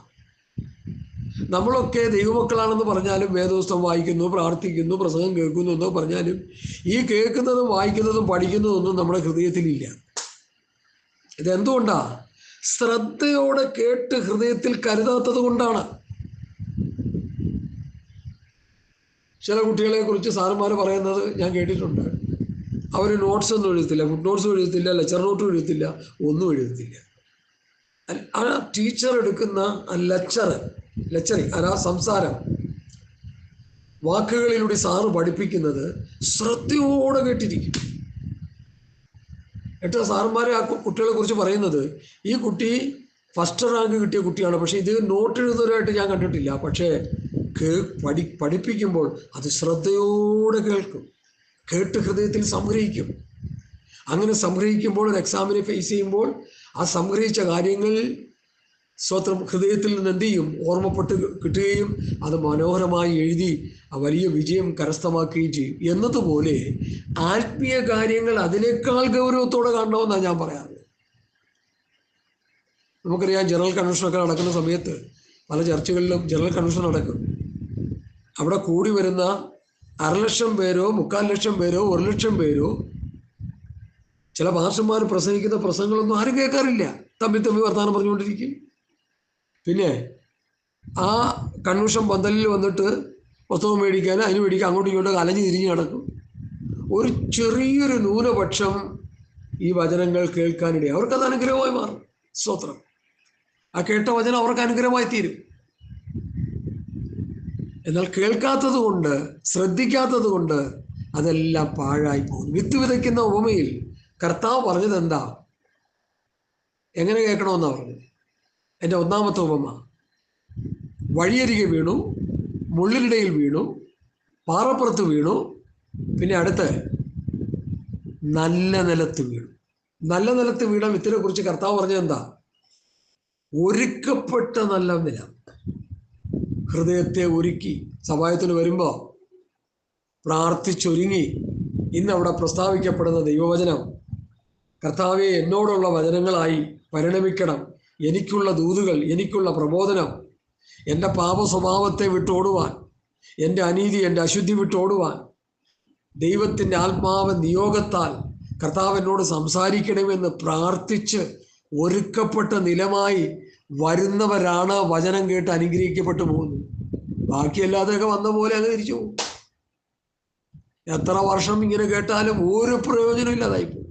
നമ്മളൊക്കെ ദൈവമക്കളാണെന്ന് പറഞ്ഞാലും, വേദപുസ്തകം വായിക്കുന്നു, പ്രാർത്ഥിക്കുന്നു, പ്രസംഗം കേൾക്കുന്നു എന്നോ പറഞ്ഞാലും, ഈ കേൾക്കുന്നതും വായിക്കുന്നതും പഠിക്കുന്നതൊന്നും നമ്മുടെ ഹൃദയത്തിലില്ല. ഇതെന്തുകൊണ്ടാ? ശ്രദ്ധയോടെ കേട്ട് ഹൃദയത്തിൽ കരുതാത്തത് കൊണ്ടാണ്. ചില കുട്ടികളെ കുറിച്ച് സാറുമാർ പറയുന്നത് ഞാൻ കേട്ടിട്ടുണ്ട്. അവർ നോട്ട്സ് ഒന്നും എഴുതത്തില്ല, ഫുഡ് നോട്ട്സും എഴുതത്തില്ല, ലെക്ചർ നോട്ടും എഴുതത്തില്ല, ഒന്നും എഴുതത്തില്ല. ആ ടീച്ചർ എടുക്കുന്ന ലെക്ചറിങ് ആ സംസാരം വാക്കുകളിലൂടെ സാറ് പഠിപ്പിക്കുന്നത് ശ്രദ്ധയോടെ കേട്ടിരിക്കും. എന്നിട്ട് സാറന്മാരെ ആ കുട്ടികളെ കുറിച്ച് പറയുന്നത്, ഈ കുട്ടി ഫസ്റ്റ് റാങ്ക് കിട്ടിയ കുട്ടിയാണ്, പക്ഷേ ഇത് നോട്ട് എഴുതുന്നവരായിട്ട് ഞാൻ കണ്ടിട്ടില്ല, പക്ഷേ പഠിപ്പിക്കുമ്പോൾ അത് ശ്രദ്ധയോടെ കേൾക്കും, കേട്ട് ഹൃദയത്തിൽ സംഗ്രഹിക്കും. അങ്ങനെ സംഗ്രഹിക്കുമ്പോൾ ഒരു എക്സാമിനെ ഫേസ് ചെയ്യുമ്പോൾ ആ സംഗ്രഹിച്ച കാര്യങ്ങൾ സ്വത്രം ഹൃദയത്തിൽ നിന്ന് എന്ത് ചെയ്യും? ഓർമ്മപ്പെട്ട് കിട്ടുകയും അത് മനോഹരമായി എഴുതി ആ വലിയ വിജയം കരസ്ഥമാക്കുകയും ചെയ്യും. എന്നതുപോലെ ആത്മീയ കാര്യങ്ങൾ അതിനേക്കാൾ ഗൗരവത്തോടെ കാണണമെന്നാണ് ഞാൻ പറയാറ്. നമുക്കറിയാം, ജനറൽ കൺവെൻഷനൊക്കെ നടക്കുന്ന സമയത്ത് പല ചർച്ചുകളിലും ജനറൽ കൺവെൻഷൻ നടക്കും. അവിടെ കൂടി വരുന്ന 1,00,000 പേരോ 3,400,000 പേരോ 1,00,000 പേരോ ചില ഭാഷന്മാർ പ്രസംഗിക്കുന്ന പ്രസംഗങ്ങളൊന്നും ആരും കേൾക്കാറില്ല. തമ്മിൽ വർത്തമാനം പറഞ്ഞുകൊണ്ടിരിക്കും. പിന്നെ ആ കൺവെൻഷൻ പന്തലിൽ വന്നിട്ട് പുസ്തകം മേടിക്കാൻ അതിന് മേടിക്കാൻ അങ്ങോട്ടും ഇങ്ങോട്ടും അലഞ്ഞു തിരിഞ്ഞ് നടക്കും. ഒരു ചെറിയൊരു ന്യൂനപക്ഷം ഈ വചനങ്ങൾ കേൾക്കാനിടയിൽ അവർക്കത് അനുഗ്രഹമായി മാറും. സ്തോത്രം. ആ കേട്ട വചനം അവർക്ക് അനുഗ്രഹമായി തീരും. എന്നാൽ കേൾക്കാത്തത് കൊണ്ട്, ശ്രദ്ധിക്കാത്തത് കൊണ്ട് അതെല്ലാം പാഴായി പോകും. വിത്ത് വിതയ്ക്കുന്ന ഉപമയിൽ കർത്താവ് പറഞ്ഞത് എന്താ? എങ്ങനെ കേൾക്കണമെന്നാ പറഞ്ഞത്? എൻ്റെ ഒന്നാമത്തെ ഉപമ, വഴിയരികെ വീണു, മുള്ളിനിടയിൽ വീണു, പാറപ്പുറത്ത് വീണു, പിന്നെ അടുത്ത് നല്ല നിലത്ത് വീണു. നല്ല നിലത്ത് വീണ വിത്തിനെ കുറിച്ച് കർത്താവ് പറഞ്ഞത് എന്താ? ഒരുക്കപ്പെട്ട നല്ല നില. ഹൃദയത്തെ ഒരുക്കി സഭായത്തിന് വരുമ്പോൾ പ്രാർത്ഥിച്ചൊരുങ്ങി ഇന്നവിടെ പ്രസ്താവിക്കപ്പെടുന്ന ദൈവവചനം കർത്താവെ എന്നോടുള്ള വചനങ്ങളായി പരിണമിക്കണം. എനിക്കുള്ള ദൂതുകൾ, എനിക്കുള്ള പ്രബോധനം, എൻ്റെ പാപ സ്വഭാവത്തെ വിട്ടോടുവാൻ, എൻ്റെ അനീതി, എൻ്റെ അശുദ്ധി വിട്ടോടുവാൻ ദൈവത്തിൻ്റെ ആത്മാവ് നിയോഗത്താൽ കർത്താവ് എന്നോട് സംസാരിക്കണമെന്ന് പ്രാർത്ഥിച്ച് ഒരുക്കപ്പെട്ട നിലമായി വരുന്നവരാണ് വചനം കേട്ട് അനുഗ്രഹിക്കപ്പെട്ടു പോകുന്നത്. ബാക്കിയല്ലാതെയൊക്കെ വന്ന പോലെ അങ്ങ് തിരിച്ചു പോകും. എത്ര വർഷം ഇങ്ങനെ കേട്ടാലും ഒരു പ്രയോജനം ഇല്ലാതായിപ്പോകും.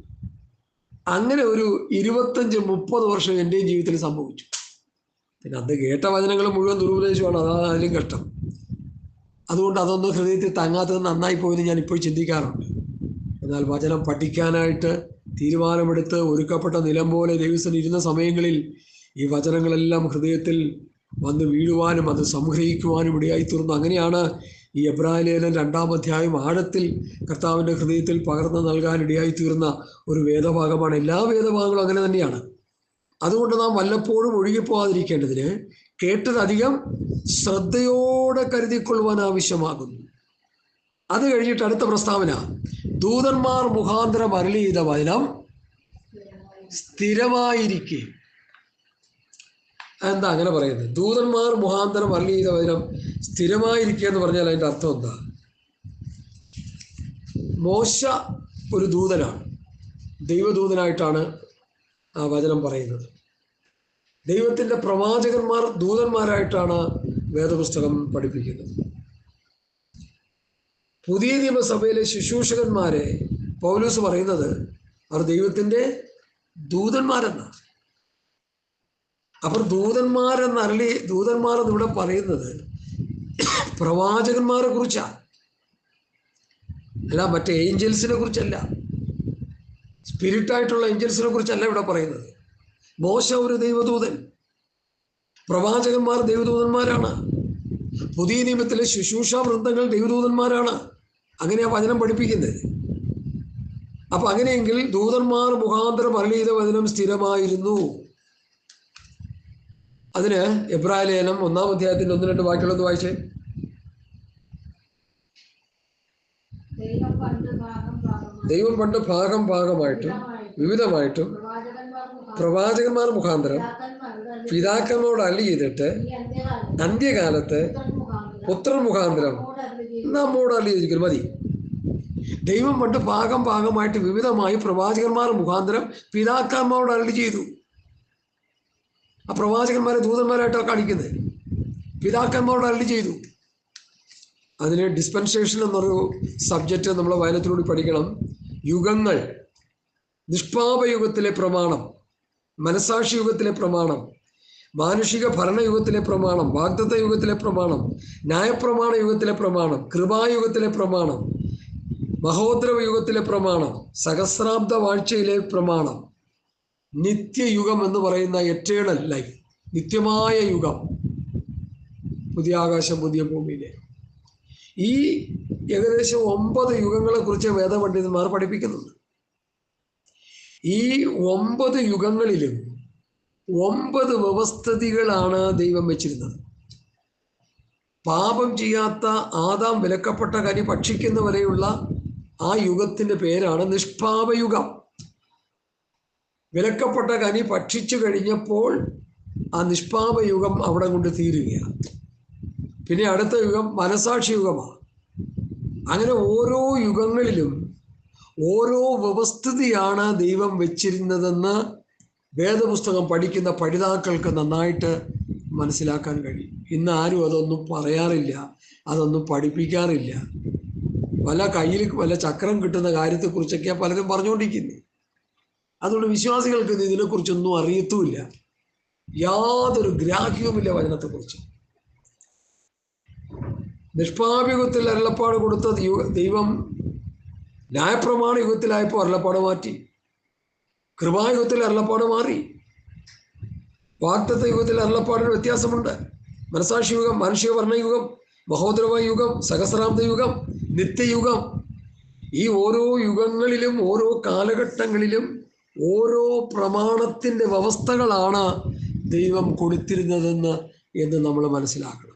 അങ്ങനെ ഒരു 25-30 വർഷം എൻ്റെയും ജീവിതത്തിൽ സംഭവിച്ചു. പിന്നെ അന്ന് കേട്ട വചനങ്ങൾ മുഴുവൻ ദുരുപദേശമാണ്. അതാണ് അതിലും കഷ്ടം. അതുകൊണ്ട് അതൊന്നും ഹൃദയത്തിൽ തങ്ങാത്തത് നന്നായി പോയെന്ന് ഞാൻ ഇപ്പോൾ ചിന്തിക്കാറുണ്ട്. എന്നാൽ വചനം പഠിക്കാനായിട്ട് തീരുമാനമെടുത്ത് ഒരുക്കപ്പെട്ട നിലം പോലെ ദൈവസ്ഥൻ ഇരുന്ന സമയങ്ങളിൽ ഈ വചനങ്ങളെല്ലാം ഹൃദയത്തിൽ വന്ന് വീഴുവാനും അത് സംഗ്രഹിക്കുവാനും ഇടയായിത്തീർന്നു. അങ്ങനെയാണ് ഈ എബ്രായലേഖനം 2-ാം അധ്യായം ആഴത്തിൽ കർത്താവിൻ്റെ ഹൃദയത്തിൽ പകർന്നു നൽകാൻ ഇടയായിത്തീർന്ന ഒരു വേദഭാഗമാണ്. എല്ലാ വേദഭാഗങ്ങളും അങ്ങനെ തന്നെയാണ്. അതുകൊണ്ട് നാം വല്ലപ്പോഴും ഒഴുകിപ്പോകാതിരിക്കേണ്ടതിന് കേട്ടതധികം ശ്രദ്ധയോടെ കരുതിക്കൊള്ളുവാൻ ആവശ്യമാകുന്നു. അത് കഴിഞ്ഞിട്ട് അടുത്ത പ്രസ്താവന, ദൂതന്മാർ മുഖാന്തരം അരുളി ചെയ്ത വചനം സ്ഥിരമായിരിക്കെ. എന്താ അങ്ങനെ പറയുന്നത്? ദൂതന്മാർ മുഖാന്തരം അരുളി ചെയ്ത വചനം സ്ഥിരമായിരിക്കുക എന്ന് പറഞ്ഞാൽ അതിൻ്റെ അർത്ഥം എന്താ? മോശ ഒരു ദൂതനാണ്, ദൈവദൂതനായിട്ടാണ് ആ വചനം പറയുന്നത്. ദൈവത്തിൻ്റെ പ്രവാചകന്മാർ ദൂതന്മാരായിട്ടാണ് വേദപുസ്തകം പഠിപ്പിക്കുന്നത്. പുതിയ നിയമസഭയിലെ ശുശ്രൂഷകന്മാരെ പൗലോസ് പറയുന്നത് അവർ ദൈവത്തിൻ്റെ ദൂതന്മാരെന്നാണ്. അവർ ദൂതന്മാരെന്ന് ഇവിടെ പറയുന്നത് പ്രവാചകന്മാരെ കുറിച്ചാണ്, അല്ല മറ്റേ ഏഞ്ചൽസിനെ കുറിച്ചല്ല, സ്പിരിറ്റായിട്ടുള്ള ഏഞ്ചൽസിനെ കുറിച്ചല്ല ഇവിടെ പറയുന്നത്. മോശ ഒരു ദൈവദൂതൻ, പ്രവാചകന്മാർ ദൈവദൂതന്മാരാണ്, പുതിയ നിയമത്തിലെ ശുശ്രൂഷ വൃന്ദങ്ങൾ ദൈവദൂതന്മാരാണ്. അങ്ങനെയാ വചനം പഠിപ്പിക്കുന്നത്. അപ്പൊ അങ്ങനെയെങ്കിൽ ദൂതന്മാർ മുഖാന്തരം അരുളി ചെയ്ത വചനം സ്ഥിരമായിരുന്നു. അതിന് എബ്രായലേഖനം 1-ാം അധ്യായത്തിന്റെ 1-2 വാക്യങ്ങളൊന്ന് വായിച്ചേ. ദൈവം പണ്ട് ഭാഗമായിട്ടും വിവിധമായിട്ടും പ്രവാചകന്മാർ മുഖാന്തരം പിതാക്കന്മാരോട് അരുളി ചെയ്തിട്ട് അന്ത്യകാലത്ത് പുത്രൻ മുഖാന്തരം നമ്മോട് അരുളി ചെയ്തിരിക്കുന്നു. മതി. ദൈവം പണ്ട് ഭാഗമായിട്ട് വിവിധമായി പ്രവാചകന്മാർ മുഖാന്തരം പിതാക്കന്മാരോട് അരുളി ചെയ്തു. ആ പ്രവാചകന്മാരെ ദൂതന്മാരായിട്ടാണ് കാണിക്കുന്നത്. പിതാക്കന്മാരോട് അരുളി ചെയ്തു. അതിന് ഡിസ്പെൻസേഷൻ എന്നൊരു സബ്ജക്റ്റ് നമ്മൾ വചനത്തിലൂടെ പഠിക്കണം. യുഗങ്ങൾ, നിഷ്പാപയുഗത്തിലെ പ്രമാണം, മനസാക്ഷി യുഗത്തിലെ പ്രമാണം, മാനുഷിക ഭരണയുഗത്തിലെ പ്രമാണം, വാഗ്ദത്ത യുഗത്തിലെ പ്രമാണം, ന്യായപ്രമാണ യുഗത്തിലെ പ്രമാണം, കൃപായുഗത്തിലെ പ്രമാണം, മഹോദ്രവ യുഗത്തിലെ പ്രമാണം, സഹസ്രാബ്ദ വാഴ്ചയിലെ പ്രമാണം, നിത്യയുഗം എന്ന് പറയുന്ന എറ്റേണൽ ലൈഫ്, നിത്യമായ യുഗം, പുതിയ ആകാശം പുതിയ ഭൂമിയിലെ ഈ ഏകദേശം 9 യുഗങ്ങളെ കുറിച്ച് വേദപണ്ഡിതന്മാർ പഠിപ്പിക്കുന്നുണ്ട്. ഈ 9 യുഗങ്ങളിലും 9 വ്യവസ്ഥിതികളാണ് ദൈവം വെച്ചിരുന്നത്. പാപം ചെയ്യാത്ത ആദാം വിലക്കപ്പെട്ട കനി ഭക്ഷിക്കുന്ന വരെയുള്ള ആ യുഗത്തിൻ്റെ പേരാണ് നിഷ്പാപയുഗം. വിലക്കപ്പെട്ട കനി ഭക്ഷിച്ചു കഴിഞ്ഞപ്പോൾ ആ നിഷ്പാപയുഗം അവിടെ കൊണ്ട് തീരുകയാണ്. പിന്നെ അടുത്ത യുഗം മനസാക്ഷി യുഗമാണ്. അങ്ങനെ ഓരോ യുഗങ്ങളിലും ഓരോ വ്യവസ്ഥിതിയാണ് ദൈവം വെച്ചിരുന്നതെന്ന് വേദപുസ്തകം പഠിക്കുന്ന പഠിതാക്കൾക്ക് നന്നായിട്ട് മനസ്സിലാക്കാൻ കഴിയും. ഇന്ന് ആരും അതൊന്നും പറയാറില്ല, അതൊന്നും പഠിപ്പിക്കാറില്ല. കയ്യിൽ വല്ല ചക്രം കിട്ടുന്ന കാര്യത്തെക്കുറിച്ചൊക്കെയാണ് പലരും പറഞ്ഞുകൊണ്ടിരിക്കുന്നത്. അതുകൊണ്ട് വിശ്വാസികൾക്ക് ഇതിനെക്കുറിച്ചൊന്നും അറിയത്തുമില്ല, യാതൊരു ഗ്രാഹ്യവുമില്ല വചനത്തെക്കുറിച്ച്. നിഷ്പാപയുഗത്തിൽ അരുളപ്പാട് കൊടുത്ത ദൈവം ന്യായപ്രമാണ യുഗത്തിലായപ്പോൾ അരുളപ്പാട് മാറ്റി. കൃപായുഗത്തിൽ അരുളപ്പാട് മാറി. വാഗ്ദത്ത യുഗത്തിൽ അരുളപ്പാടിന് വ്യത്യാസമുണ്ട്. മനസാക്ഷി യുഗം, മനുഷ്യ വർണ്ണയുഗം, മഹോദരവ യുഗം, സഹസ്രാബ്ദ യുഗം, നിത്യയുഗം. ഈ ഓരോ യുഗങ്ങളിലും ഓരോ കാലഘട്ടങ്ങളിലും ഓരോ പ്രമാണത്തിൻ്റെ വ്യവസ്ഥകളാണ് ദൈവം കൊടുത്തിരുന്നതെന്ന് നമ്മൾ മനസ്സിലാക്കണം.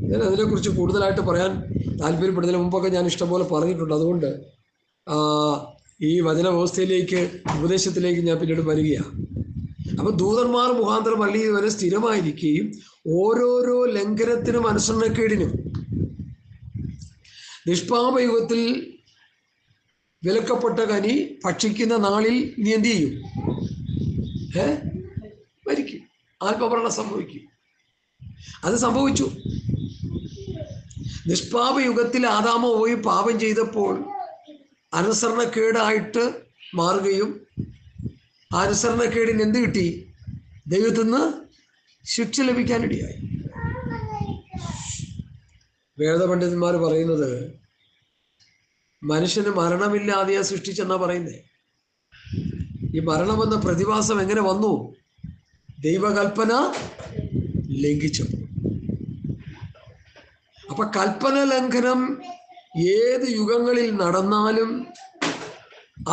ഞാൻ അതിനെക്കുറിച്ച് കൂടുതലായിട്ട് പറയാൻ താല്പര്യപ്പെടുന്നതിന് മുമ്പൊക്കെ ഞാൻ ഇഷ്ടംപോലെ പറഞ്ഞിട്ടുണ്ട്. അതുകൊണ്ട് ഈ വചന വ്യവസ്ഥയിലേക്ക്, ഉപദേശത്തിലേക്ക് ഞാൻ പിന്നീട് വരികയാണ്. അപ്പം ദൂതന്മാർ മുഖാന്തരം അല്ലെങ്കിൽ വരെ സ്ഥിരമായിരിക്കുകയും ഓരോരോ ലംഘനത്തിനും അനുസരണക്കേടിനും നിഷ്പാപയുഗത്തിൽ വിലക്കപ്പെട്ട കനി ഭക്ഷിക്കുന്ന നാളിൽ നീ എന്ത് ചെയ്യും? മരിക്കും, ആത്മമരണം സംഭവിക്കും. അത് സംഭവിച്ചു. നിഷ്പാപയുഗത്തിൽ ആദാമ പോയി പാപം ചെയ്തപ്പോൾ അനുസരണക്കേടായിട്ട് മാറുകയും അനുസരണക്കേടിന് എന്ത് കിട്ടി? ദൈവത്തിൽ നിന്ന് ശിക്ഷ ലഭിക്കാനിടയായി. വേദപണ്ഡിതന്മാർ പറയുന്നത് മനുഷ്യന് മരണമില്ലാതെയാ സൃഷ്ടിച്ചെന്നാ പറയുന്നത്. ഈ മരണമെന്ന പ്രതിഭാസം എങ്ങനെ വന്നു? ദൈവകൽപ്പന ലംഘിച്ചു. അപ്പൊ കൽപ്പന ലംഘനം ഏത് യുഗങ്ങളിൽ നടന്നാലും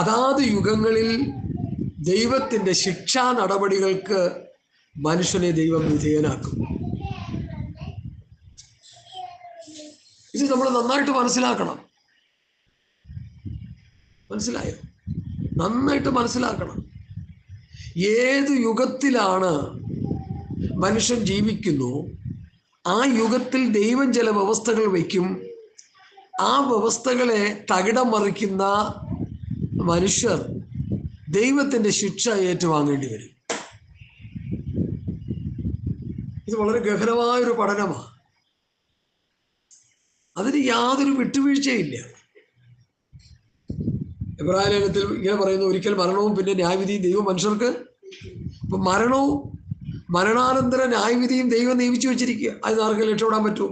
അതാത് യുഗങ്ങളിൽ ദൈവത്തിൻ്റെ ശിക്ഷാ നടപടികൾക്ക് മനുഷ്യനെ ദൈവം വിധേയനാക്കും. ഇത് നമ്മൾ നന്നായിട്ട് മനസ്സിലാക്കണം. മനസ്സിലായോ? നന്നായിട്ട് മനസ്സിലാക്കണം. ഏത് യുഗത്തിലാണ് മനുഷ്യൻ ജീവിക്കുന്നു, ആ യുഗത്തിൽ ദൈവം ചില വ്യവസ്ഥകൾ വയ്ക്കും. ആ വ്യവസ്ഥകളെ തകിടം മറിക്കുന്ന മനുഷ്യർ ദൈവത്തിൻ്റെ ശിക്ഷ ഏറ്റുവാങ്ങേണ്ടി വരും. ഇത് വളരെ ഗഹനമായൊരു പഠനമാണ്. അതിന് യാതൊരു വിട്ടുവീഴ്ചയില്ല. എബ്രായ ലേഖനത്തിൽ ഇങ്ങനെ പറയുന്നു, ഒരിക്കൽ മരണവും പിന്നെ ന്യായവിധിയും ദൈവം മനുഷ്യർക്ക്. ഇപ്പം മരണവും മരണാനന്തര ന്യായവിധിയും ദൈവം നിയമിച്ചു വെച്ചിരിക്കുക. അതിന് ആർക്കും രക്ഷപ്പെടാൻ പറ്റുമോ?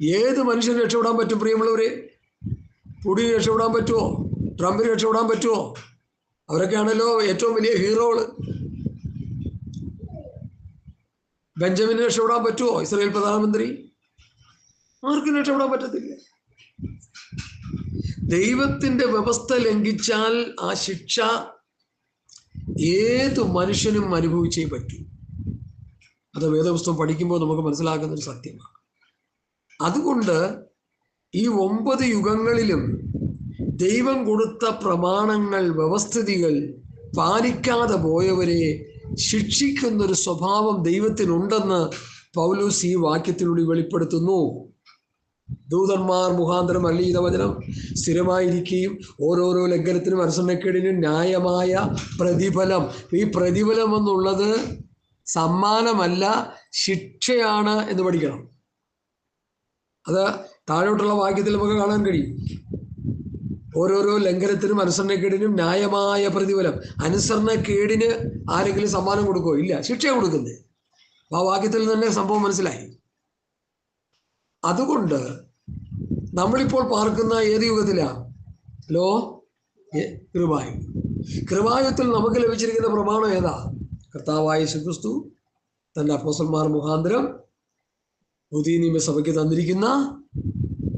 ഏത് മനുഷ്യന് രക്ഷപ്പെടാൻ പറ്റും? പ്രിയമുള്ളവരെ, പുടിന് രക്ഷപ്പെടാൻ പറ്റുമോ? ട്രംപിന് രക്ഷപ്പെടാൻ പറ്റുമോ? അവരൊക്കെയാണല്ലോ ഏറ്റവും വലിയ ഹീറോകള്. ബെഞ്ചമിന് രക്ഷപ്പെടാൻ പറ്റുമോ? ഇസ്രായേൽ പ്രധാനമന്ത്രി. ആർക്കും രക്ഷപ്പെടാൻ പറ്റത്തില്ല. ദൈവത്തിൻ്റെ വ്യവസ്ഥ ലംഘിച്ചാൽ ആ ശിക്ഷ ഏത് മനുഷ്യനും അനുഭവിച്ചേ പറ്റൂ. അത് വേദപുസ്തകം പഠിക്കുമ്പോൾ നമുക്ക് മനസ്സിലാക്കുന്ന ഒരു സത്യമാണ്. അതുകൊണ്ട് ഈ 9 യുഗങ്ങളിലും ദൈവം കൊടുത്ത പ്രമാണങ്ങൾ, വ്യവസ്ഥിതികൾ പാലിക്കാതെ പോയവരെ ശിക്ഷിക്കുന്നൊരു സ്വഭാവം ദൈവത്തിനുണ്ടെന്ന് പൗലോസ് ഈ വാക്യത്തിലൂടെ വെളിപ്പെടുത്തുന്നു. ദൂതന്മാർ മുഖാന്തരം അരുളിയ വചനം സ്ഥിരമായിരിക്കുകയും ഓരോരോ ലംഘനത്തിനും അനുസരണക്കേടിനും ന്യായമായ പ്രതിഫലം. ഈ പ്രതിഫലം എന്നുള്ളത് സമ്മാനമല്ല, ശിക്ഷയാണ് എന്ന് പഠിക്കണം. അത് താഴോട്ടുള്ള വാക്യത്തിൽ നമുക്ക് കാണാൻ കഴിയും. ഓരോരോ ലംഘനത്തിനും അനുസരണക്കേടിനും ന്യായമായ പ്രതിഫലം. അനുസരണക്കേടിന് ആരെങ്കിലും സമ്മാനം കൊടുക്കുമോ? ഇല്ല, ശിക്ഷ കൊടുക്കുന്നത്. ആ വാക്യത്തിൽ തന്നെ സംഭവം മനസ്സിലായി. അതുകൊണ്ട് നമ്മളിപ്പോൾ പാർക്കുന്ന ഏത് യുഗത്തിലാണ്? കൃപായുഗം. കൃപായുഗത്തിൽ നമുക്ക് ലഭിച്ചിരിക്കുന്ന പ്രമാണം ഏതാ? കർത്താവായ യേശുക്രിസ്തു തൻ്റെ അപ്പോസ്തലന്മാർ മുഖാന്തരം പുതിയ നിയമസഭയ്ക്ക് തന്നിരിക്കുന്ന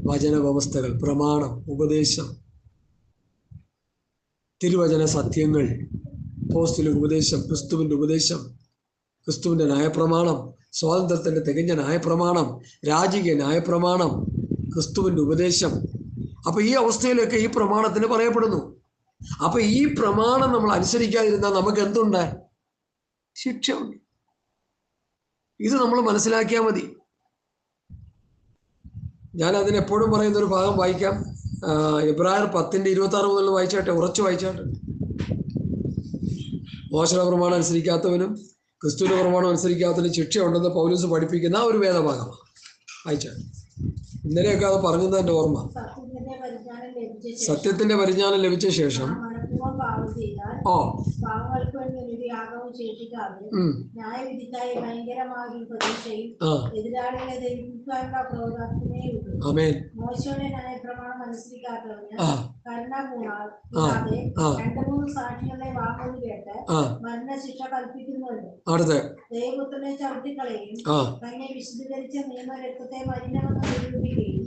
വചന വ്യവസ്ഥകൾ, പ്രമാണം, ഉപദേശം, തിരുവചന സത്യങ്ങൾ, അപ്പോസ്തലിക ഉപദേശം, ക്രിസ്തുവിന്റെ ഉപദേശം, ക്രിസ്തുവിന്റെ ന്യായപ്രമാണം, സ്വാതന്ത്ര്യത്തിന്റെ തികഞ്ഞ ന്യായപ്രമാണം, രാജകീയ ന്യായപ്രമാണം, ക്രിസ്തുവിന്റെ ഉപദേശം. അപ്പൊ ഈ അവസ്ഥയിലൊക്കെ ഈ പ്രമാണത്തിന് പറയപ്പെടുന്നു. അപ്പൊ ഈ പ്രമാണം നമ്മൾ അനുസരിക്കാതിരുന്നാൽ നമുക്ക് എന്തുണ്ട്? ശിക്ഷ ഉണ്ട്. ഇത് നമ്മൾ മനസ്സിലാക്കിയാൽ മതി. ഞാൻ അതിനെപ്പോഴും പറയുന്ന ഒരു ഭാഗം വായിക്കാം. എബ്രായർ 10:26 മുതൽ വായിച്ചാട്ടെ, ഉറച്ചു വായിച്ചാട്ടെ. മോശയുടെ പ്രമാണം അനുസരിക്കാത്തവനും ക്രിസ്തുവിന്റെ പ്രമാണം അനുസരിക്കാത്തവനും ശിക്ഷ ഉണ്ടെന്ന് പൗലോസ് പഠിപ്പിക്കുന്ന ഒരു വേദഭാഗമാണ്. വായിച്ചാട്ടെ. ഇന്നലെയൊക്കെ അത് പറഞ്ഞത് എൻ്റെ ഓർമ്മ. സത്യത്തിന്റെ പരിജ്ഞാനം ലഭിച്ച ശേഷം ആമേൻ. മരണശിക്ഷ കൽപ്പിക്കുന്നുണ്ട്. ദൈവപുത്രനെ ചവിട്ടിക്കളയും തന്നെ വിശുദ്ധീകരിച്ച നിയമരക്തത്തെ മലിനമെന്ന് നിരൂപിക്കുകയും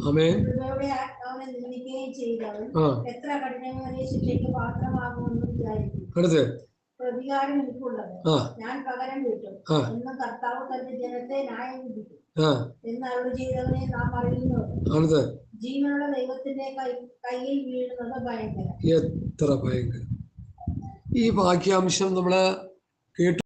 കൃപയുടെ ആത്മാവിനെ നിന്ദിക്കുകയും ചെയ്തവൻ എത്ര കഠിനമേറിയ ശിക്ഷയ്ക്ക് പാത്രമാകുമെന്ന് വിചാരിക്കും. പ്രതികാരം എനിക്കുള്ളത്, ഞാൻ പകരം വീട്ടും എന്ന് കർത്താവ് തന്റെ ജനത്തെ ന്യായം വിധിക്കും എന്ന് അരുളി ചെയ്തവനെ നാം അറിയുന്നു. ജീവനുള്ള ദൈവത്തിന്റെ കയ്യിൽ വീഴുന്നത് ഭയങ്കരം. എത്ര ഭയങ്കരം! ഈ വാക്യാംശം നമ്മള് കേട്ടു.